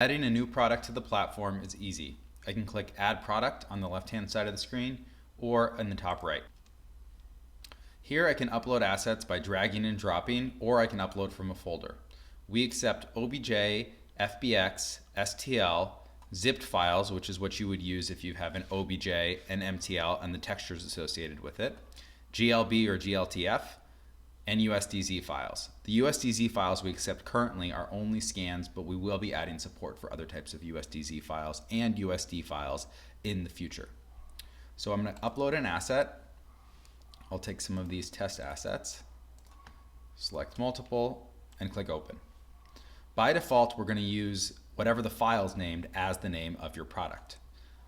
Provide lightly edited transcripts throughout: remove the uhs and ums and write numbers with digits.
Adding a new product to the platform is easy. I can click Add Product on the left-hand side of the screen or in the top right. Here I can upload assets by dragging and dropping, or I can upload from a folder. We accept OBJ, FBX, STL, zipped files, which is what you would use if you have an OBJ, an MTL, and the textures associated with it, GLB or GLTF, and USDZ files. The USDZ files we accept currently are only scans, but we will be adding support for other types of USDZ files and USD files in the future. So I'm going to upload an asset. I'll take some of these test assets, select multiple, and click open. By default, we're going to use whatever the file is named as the name of your product.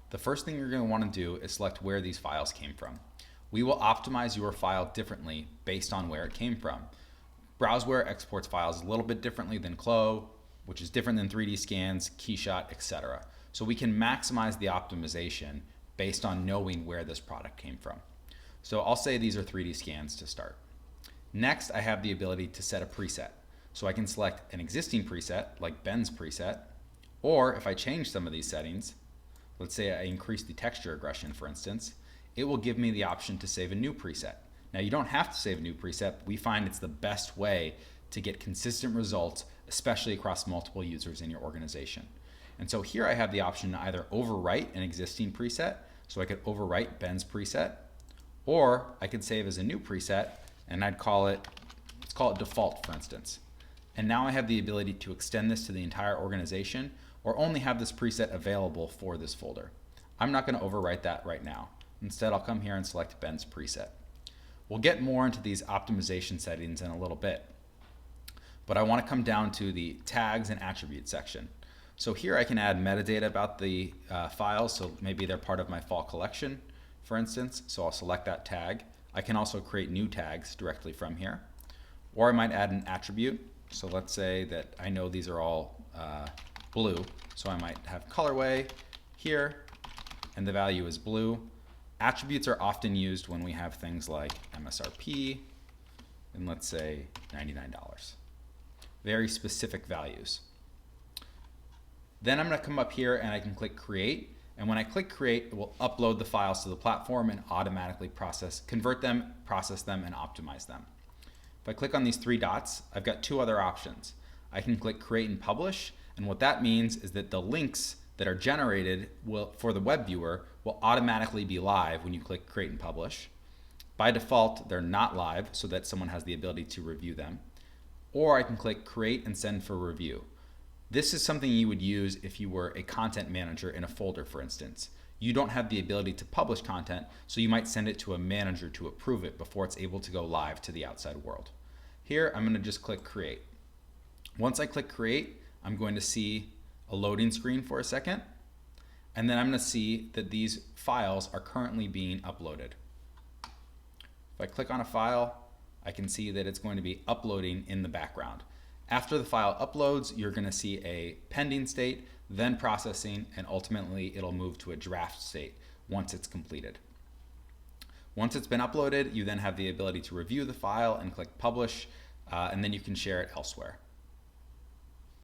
The first thing you're going to want to do is select where these files came from. We will optimize your file differently based on where it came from. Browseware exports files a little bit differently than Clo, which is different than 3D scans, Keyshot, etc. So we can maximize the optimization based on knowing where this product came from. So I'll say these are 3D scans to start. Next, I have the ability to set a preset. So I can select an existing preset, like Ben's preset, or if I change some of these settings, let's say I increase the texture aggression, for instance, it will give me the option to save a new preset. Now you don't have to save a new preset. We find it's the best way to get consistent results, especially across multiple users in your organization. And so here I have the option to either overwrite an existing preset, so I could overwrite Ben's preset, or I could save as a new preset, and let's call it default, for instance. And now I have the ability to extend this to the entire organization, or only have this preset available for this folder. I'm not going to overwrite that right now. Instead, I'll come here and select Ben's preset. We'll get more into these optimization settings in a little bit, but I want to come down to the tags and attributes section. So here I can add metadata about the files, so maybe they're part of my fall collection, for instance, so I'll select that tag. I can also create new tags directly from here, or I might add an attribute. So let's say that I know these are all blue, so I might have colorway here, and the value is blue. Attributes are often used when we have things like MSRP and let's say $99. Very specific values. Then I'm going to come up here and I can click create, and when I click create, it will upload the files to the platform and automatically convert them, process them, and optimize them. If I click on these three dots, I've got two other options. I can click create and publish, and what that means is that the links that are generated for the web viewer will automatically be live when you click create and publish. By default, they're not live so that someone has the ability to review them. Or I can click create and send for review. This is something you would use if you were a content manager in a folder, for instance. You don't have the ability to publish content, so you might send it to a manager to approve it before it's able to go live to the outside world. Here, I'm going to just click create. Once I click create, I'm going to see a loading screen for a second, and then I'm going to see that these files are currently being uploaded. If I click on a file, I can see that it's going to be uploading in the background. After the file uploads, you're going to see a pending state, then processing, and ultimately it'll move to a draft state once it's completed. Once it's been uploaded, you then have the ability to review the file and click publish, and then you can share it elsewhere.